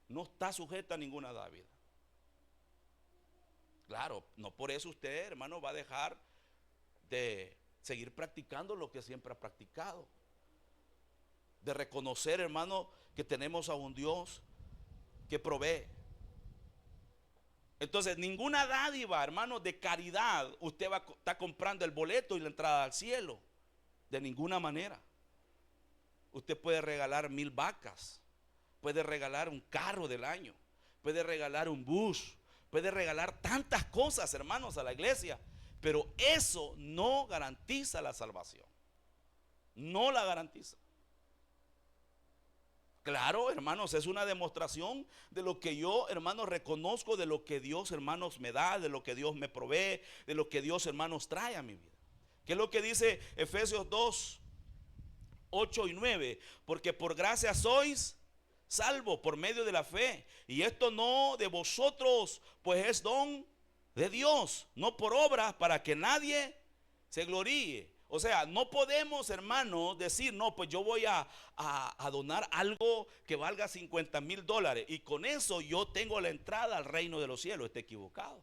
No está sujeta a ninguna dádiva. Claro, no por eso usted, hermano, va a dejar de seguir practicando lo que siempre ha practicado. De reconocer, hermano, que tenemos a un Dios que provee. Entonces, ninguna dádiva, hermano, de caridad, usted está comprando el boleto y la entrada al cielo. De ninguna manera. Usted puede regalar 1000 vacas, puede regalar un carro del año, puede regalar un bus, puede regalar tantas cosas, hermanos, a la iglesia, pero eso no garantiza la salvación. No la garantiza. Claro, hermanos, es una demostración de lo que yo, hermanos, reconozco, de lo que Dios, hermanos, me da, de lo que Dios me provee, de lo que Dios, hermanos, trae a mi vida. ¿Qué es lo que dice Efesios 2, 8 y 9? Porque por gracia sois salvos por medio de la fe, y esto no de vosotros, pues es don de Dios, no por obras, para que nadie se gloríe. O sea, no podemos, hermanos, decir, no, pues yo voy a donar algo que valga $50,000 y con eso yo tengo la entrada al reino de los cielos. Está equivocado.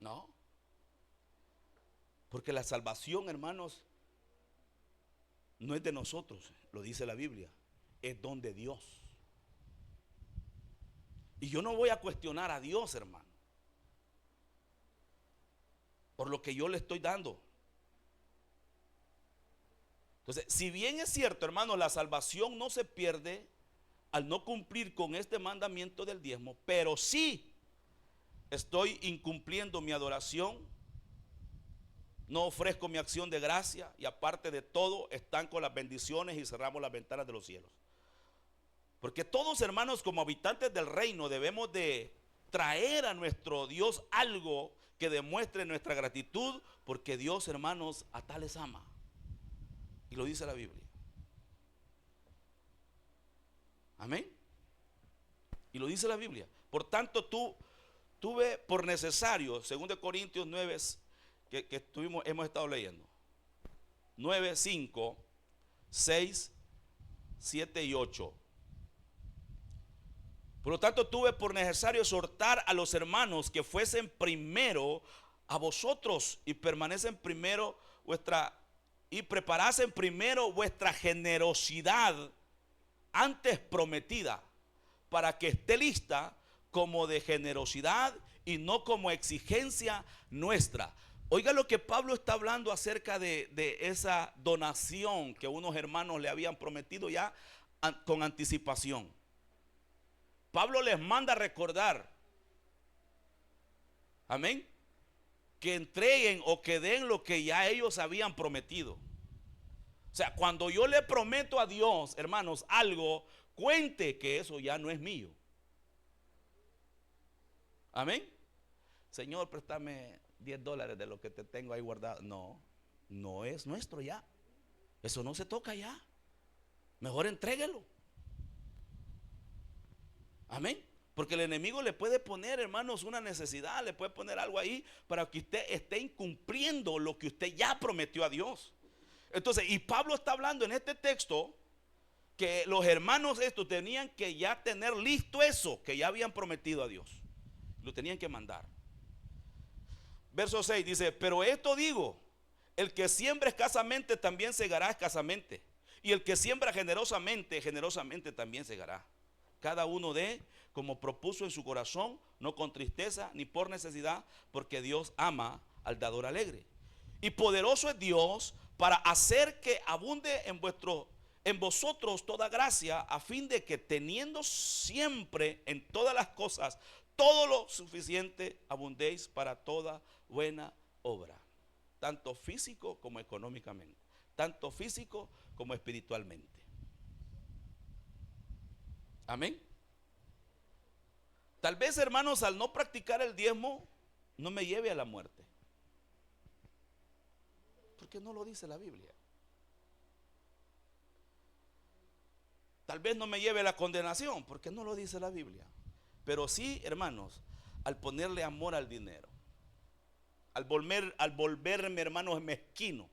No. Porque la salvación, hermanos, no es de nosotros, lo dice la Biblia, es don de Dios. Y yo no voy a cuestionar a Dios, hermano, por lo que yo le estoy dando. Entonces, si bien es cierto, hermano, la salvación no se pierde al no cumplir con este mandamiento del diezmo, pero sí estoy incumpliendo mi adoración, no ofrezco mi acción de gracia, y aparte de todo, estanco las bendiciones y cerramos las ventanas de los cielos. Porque todos, hermanos, como habitantes del reino, debemos de traer a nuestro Dios algo que demuestre nuestra gratitud, porque Dios, hermanos, a tales ama. Y lo dice la Biblia. Amén. Y lo dice la Biblia. Por tanto, tuve por necesario, 2 Corintios 9, que hemos estado leyendo, 9, 5, 6, 7 y 8. Por lo tanto, tuve por necesario exhortar a los hermanos que fuesen primero a vosotros y permanecen primero y preparasen primero vuestra generosidad antes prometida, para que esté lista como de generosidad y no como exigencia nuestra. Oiga lo que Pablo está hablando acerca de esa donación que unos hermanos le habían prometido ya con anticipación. Pablo les manda a recordar, amén, que entreguen o que den lo que ya ellos habían prometido. O sea, cuando yo le prometo a Dios, hermanos, algo, cuente que eso ya no es mío. Amén. Señor, préstame $10 de lo que te tengo ahí guardado. No, no es nuestro ya. Eso no se toca ya. Mejor entréguelo. Amén. Porque el enemigo le puede poner, hermanos, una necesidad, le puede poner algo ahí para que usted esté incumpliendo lo que usted ya prometió a Dios. Entonces, y Pablo está hablando en este texto que los hermanos estos tenían que ya tener listo eso que ya habían prometido a Dios. Lo tenían que mandar. Verso 6 dice, pero esto digo, el que siembra escasamente también segará escasamente, Y el que siembra generosamente, generosamente también segará. Cada uno dé como propuso en su corazón, no con tristeza ni por necesidad, porque Dios ama al dador alegre. Y poderoso es Dios para hacer que abunde en vosotros toda gracia, a fin de que teniendo siempre en todas las cosas todo lo suficiente, abundéis para toda buena obra, tanto físico como económicamente, tanto físico como espiritualmente. Amén. Tal vez, hermanos, al no practicar el diezmo, no me lleve a la muerte, porque no lo dice la Biblia. Tal vez no me lleve a la condenación, porque no lo dice la Biblia. Pero sí, hermanos, al ponerle amor al dinero, al volverme, hermanos, mezquino,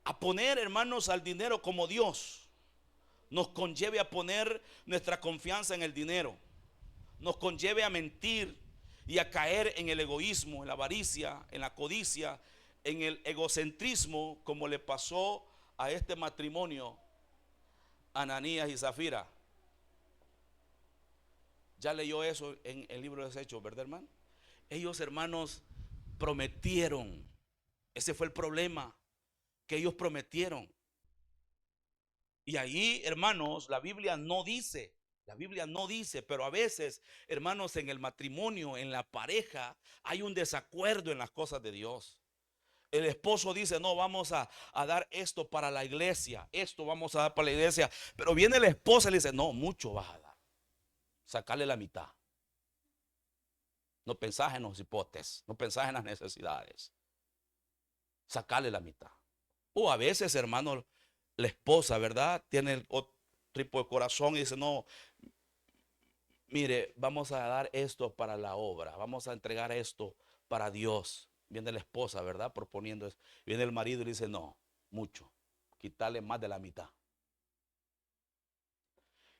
a poner, hermanos, al dinero como Dios nos conlleve a poner nuestra confianza en el dinero, nos conlleve a mentir y a caer en el egoísmo, en la avaricia, en la codicia, en el egocentrismo, como le pasó a este matrimonio, Ananías y Zafira. Ya leyó eso en el libro de los Hechos, ¿verdad, hermano? Ellos, hermanos, prometieron. Ese fue el problema, que ellos prometieron. Y ahí, hermanos, la Biblia no dice, pero a veces, hermanos, en el matrimonio, en la pareja, hay un desacuerdo en las cosas de Dios. El esposo dice, no, vamos a dar esto para la iglesia, esto vamos a dar para la iglesia. Pero viene la esposa y le dice, no, mucho vas a dar, sacarle la mitad. No pensás en los hipotes, no pensás en las necesidades, sacarle la mitad. O a veces, hermanos, la esposa, ¿verdad? Tiene otro tipo de corazón y dice, no, mire, vamos a dar esto para la obra, vamos a entregar esto para Dios. Viene la esposa, ¿verdad? Proponiendo eso. Viene el marido y le dice, no, mucho, quitarle más de la mitad.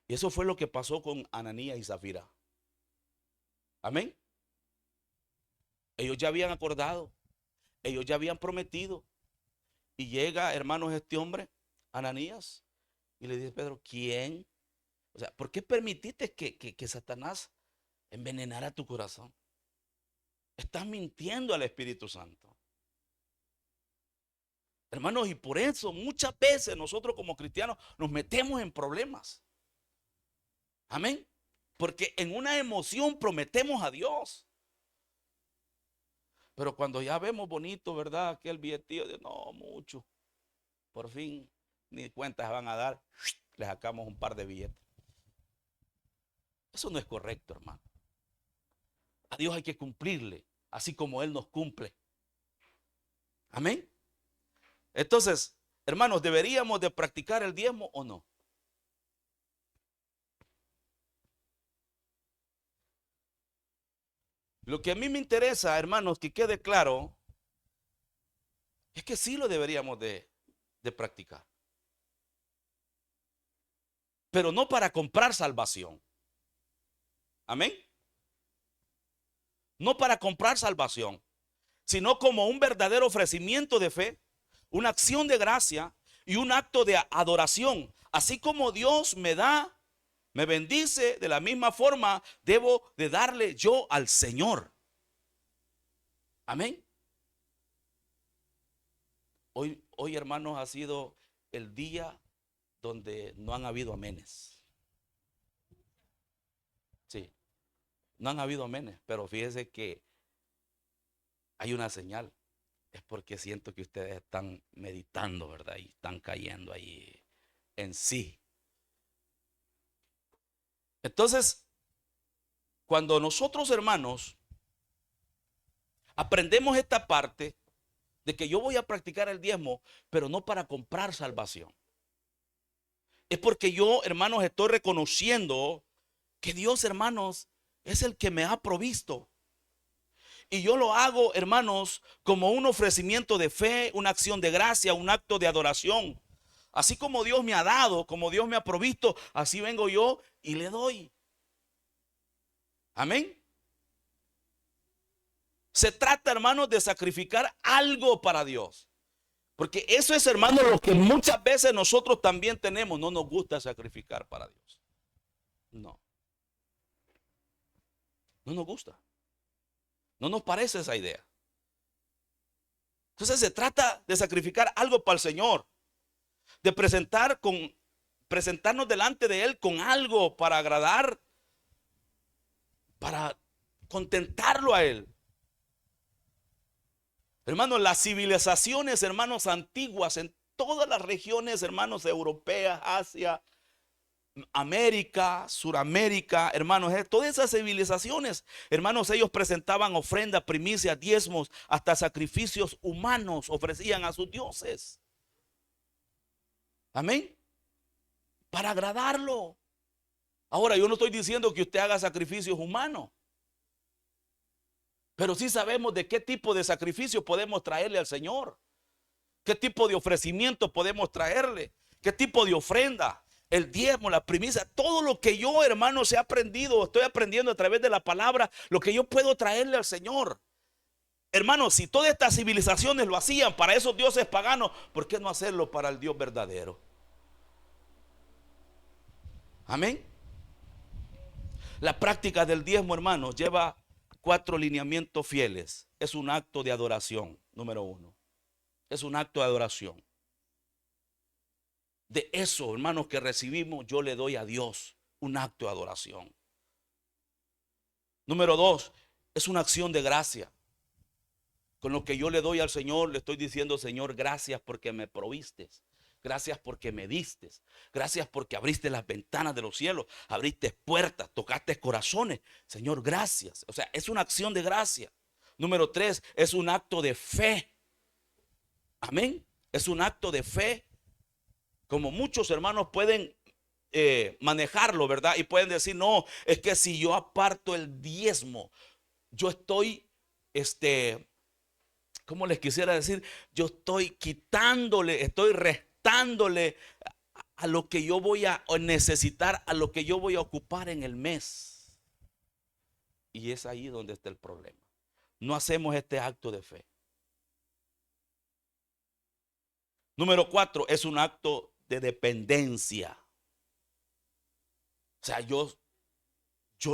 Y eso fue lo que pasó con Ananías y Zafira. Amén. Ellos ya habían acordado, ellos ya habían prometido. Y llega, hermanos, este hombre, Ananías, y le dice, Pedro, ¿quién? O sea, ¿por qué permitiste que Satanás envenenara tu corazón? Estás mintiendo al Espíritu Santo. Hermanos, y por eso muchas veces nosotros como cristianos nos metemos en problemas. Amén. Porque en una emoción prometemos a Dios. Pero cuando ya vemos bonito, ¿verdad? Aquel billetillo de no, mucho. Por fin, ni cuentas van a dar. Le sacamos un par de billetes. Eso no es correcto, hermano. A Dios hay que cumplirle, así como Él nos cumple. Amén. Entonces, hermanos, ¿deberíamos de practicar el diezmo o no? Lo que a mí me interesa, hermanos, que quede claro, es que sí lo deberíamos de practicar. Pero no para comprar salvación. Amén. No para comprar salvación, sino como un verdadero ofrecimiento de fe, una acción de gracia y un acto de adoración. Así como Dios me da, me bendice, de la misma forma debo de darle yo al Señor. Amén. Hoy, hermanos, ha sido el día donde no han habido amenes. Sí, no han habido amenes, pero fíjese que hay una señal. Es porque siento que ustedes están meditando, ¿verdad? Y están cayendo ahí en sí. Entonces, cuando nosotros, hermanos, aprendemos esta parte de que yo voy a practicar el diezmo, pero no para comprar salvación. Es porque yo, hermanos, estoy reconociendo que Dios, hermanos, es el que me ha provisto. Y yo lo hago, hermanos, como un ofrecimiento de fe, una acción de gracia, un acto de adoración. Así como Dios me ha dado, como Dios me ha provisto, así vengo yo y le doy. Amén. Se trata, hermanos, de sacrificar algo para Dios. Porque eso es, hermano, lo que muchas veces nosotros también tenemos. No nos gusta sacrificar para Dios. No, no nos gusta. No nos parece esa idea. Entonces se trata de sacrificar algo para el Señor. De presentarnos delante de Él con algo para agradar, para contentarlo a Él. Hermanos, las civilizaciones, hermanos, antiguas en todas las regiones, hermanos, europeas, Asia, América, Suramérica, hermanos, todas esas civilizaciones, hermanos, ellos presentaban ofrendas, primicias, diezmos, hasta sacrificios humanos ofrecían a sus dioses. Amén. Para agradarlo. Ahora, yo no estoy diciendo que usted haga sacrificios humanos, pero sí sabemos de qué tipo de sacrificio podemos traerle al Señor. ¿Qué tipo de ofrecimiento podemos traerle? ¿Qué tipo de ofrenda? El diezmo, la primicia, todo lo que yo, hermanos, he aprendido, estoy aprendiendo a través de la palabra, lo que yo puedo traerle al Señor. Hermanos, si todas estas civilizaciones lo hacían para esos dioses paganos, ¿por qué no hacerlo para el Dios verdadero? Amén. La práctica del diezmo, hermanos, lleva 4 lineamientos fieles. Es un acto de adoración, número 1. Es un acto de adoración. De eso, hermanos, que recibimos, yo le doy a Dios un acto de adoración. Número 2, es una acción de gracia. Con lo que yo le doy al Señor, le estoy diciendo: Señor, gracias porque me proviste. Gracias porque me diste. Gracias porque abriste las ventanas de los cielos, abriste puertas, tocaste corazones. Señor, gracias. O sea, es una acción de gracia. Número 3, es un acto de fe. Amén. Es un acto de fe. Como muchos hermanos pueden manejarlo, ¿verdad? Y pueden decir: no, es que si yo aparto el diezmo, yo estoy, ¿cómo les quisiera decir? Yo estoy quitándole, estoy restándole a lo que yo voy a necesitar, a lo que yo voy a ocupar en el mes. Y es ahí donde está el problema. No hacemos este acto de fe. Número 4, es un acto de dependencia. O sea, yo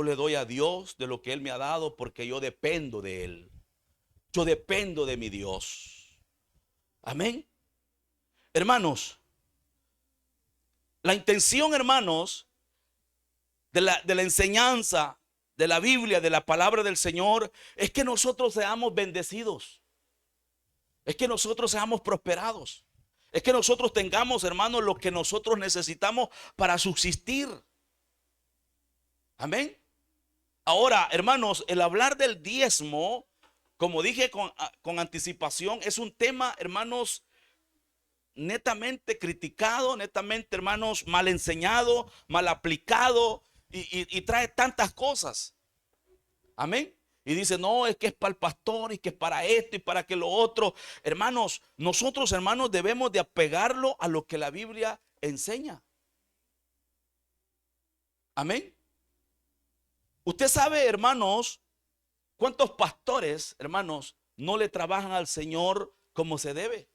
le doy a Dios de lo que Él me ha dado porque yo dependo de Él. Yo dependo de mi Dios. Amén. Hermanos, la intención, hermanos, de la enseñanza de la Biblia, de la palabra del Señor, es que nosotros seamos bendecidos. Es que nosotros seamos prosperados. Es que nosotros tengamos, hermanos, lo que nosotros necesitamos para subsistir. Amén. Ahora, hermanos, el hablar del diezmo, como dije con anticipación, es un tema, hermanos, netamente criticado, netamente, hermanos, mal enseñado, mal aplicado y trae tantas cosas. Amén. Y dice: no, es que es para el pastor y que es para esto y para que lo otro. Hermanos, nosotros, hermanos, debemos de apegarlo a lo que la Biblia enseña. Amén. Usted sabe, hermanos, cuántos pastores, hermanos, no le trabajan al Señor como se debe.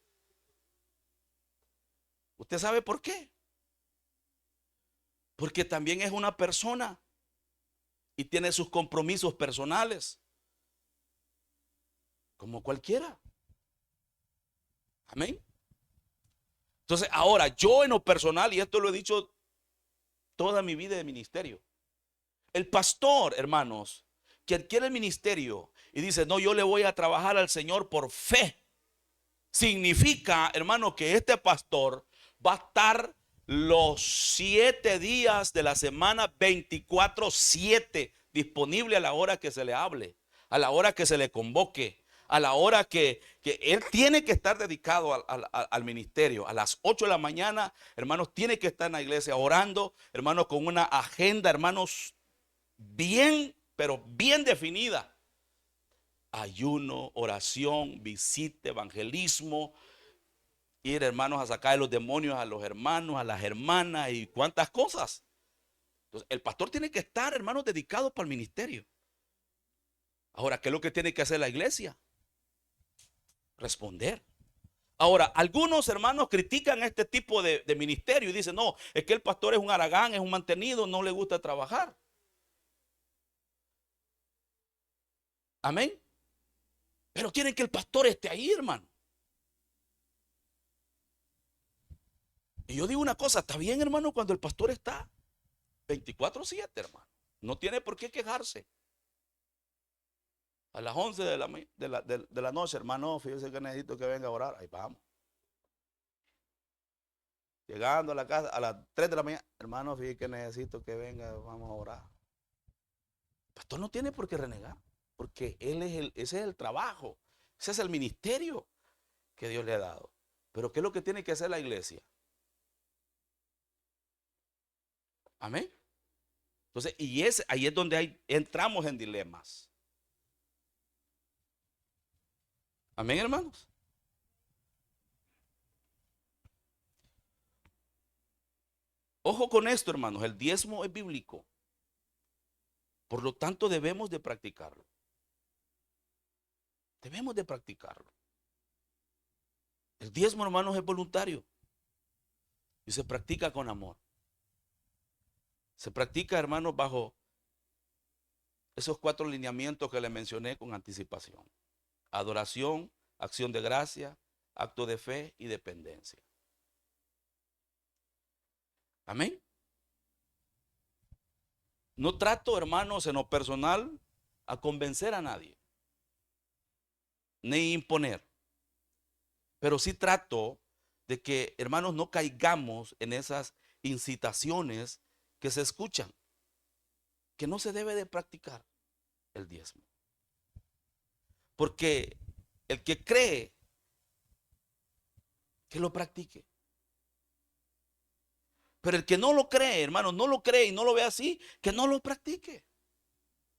¿Usted sabe por qué? Porque también es una persona y tiene sus compromisos personales, como cualquiera. Amén. Entonces, ahora yo en lo personal, y esto lo he dicho toda mi vida de ministerio, el pastor, hermanos, que adquiere el ministerio y dice: no, yo le voy a trabajar al Señor por fe, significa, hermano, que este pastor va a estar los 7 días de la semana, 24/7, disponible a la hora que se le hable, a la hora que se le convoque, a la hora que él tiene que estar dedicado al ministerio. A las 8 de la mañana, hermanos, tiene que estar en la iglesia orando, hermanos, con una agenda, hermanos, bien, pero bien definida. Ayuno, oración, visita, evangelismo, ir, hermanos, a sacar de los demonios a los hermanos, a las hermanas y cuántas cosas. Entonces, el pastor tiene que estar, hermanos, dedicado para el ministerio. Ahora, ¿qué es lo que tiene que hacer la iglesia? Responder. Ahora, algunos hermanos critican este tipo de ministerio y dicen, no, es que el pastor es un haragán, es un mantenido, no le gusta trabajar. Amén. Pero quieren que el pastor esté ahí, hermano. Y yo digo una cosa, está bien, hermano, cuando el pastor está 24/7, hermano. No tiene por qué quejarse. A las 11 de la noche, hermano, fíjese que necesito que venga a orar. Ahí vamos. Llegando a la casa a las 3 de la mañana, hermano, fíjese que necesito que venga, vamos a orar. El pastor no tiene por qué renegar, porque ese es el trabajo, ese es el ministerio que Dios le ha dado. Pero ¿qué es lo que tiene que hacer la iglesia? Amén. Entonces, ahí es donde entramos en dilemas. Amén, hermanos. Ojo con esto, hermanos, el diezmo es bíblico. Por lo tanto, debemos de practicarlo. Debemos de practicarlo. El diezmo, hermanos, es voluntario y se practica con amor. Se practica, hermanos, bajo esos 4 lineamientos que le mencioné con anticipación. Adoración, acción de gracia, acto de fe y dependencia. Amén. No trato, hermanos, en lo personal a convencer a nadie, ni imponer. Pero sí trato de que, hermanos, no caigamos en esas incitaciones que se escuchan, que no se debe de practicar el diezmo. Porque el que cree, que lo practique. Pero el que no lo cree, hermanos, no lo cree y no lo ve así, que no lo practique.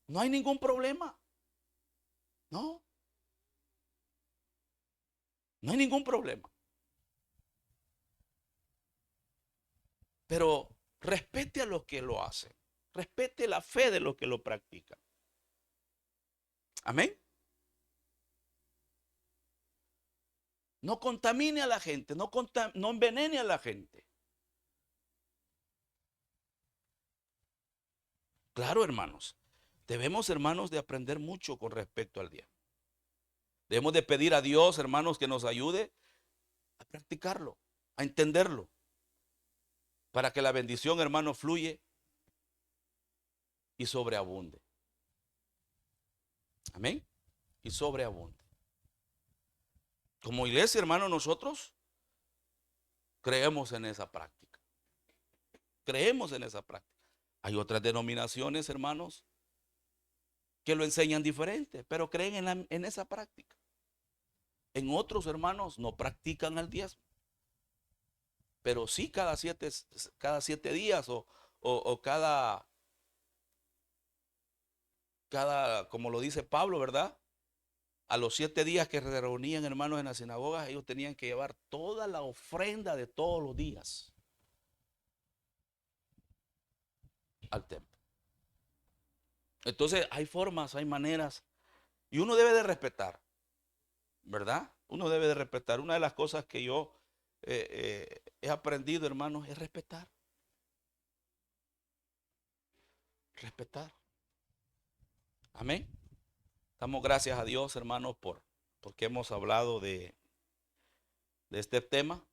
No hay ningún problema. No, no hay ningún problema. Pero respete a los que lo hacen. Respete la fe de los que lo practican. Amén. No contamine a la gente, no envenene a la gente. Claro, hermanos. Debemos, hermanos, de aprender mucho con respecto al diezmo. Debemos de pedir a Dios, hermanos, que nos ayude a practicarlo, a entenderlo, para que la bendición, hermano, fluye y sobreabunde. Amén. Y sobreabunde. Como iglesia, hermano, nosotros creemos en esa práctica. Creemos en esa práctica. Hay otras denominaciones, hermanos, que lo enseñan diferente, pero creen en esa práctica. En otros, hermanos, no practican el diezmo, pero sí cada 7 días o como lo dice Pablo, ¿verdad? A los 7 días que se reunían, hermanos, en las sinagogas, ellos tenían que llevar toda la ofrenda de todos los días al templo. Entonces hay formas, hay maneras, y uno debe de respetar, ¿verdad? Uno debe de respetar. Una de las cosas que yo he aprendido, hermanos, es respetar. Respetar. Amén. Damos gracias a Dios, hermanos, porque hemos hablado de este tema.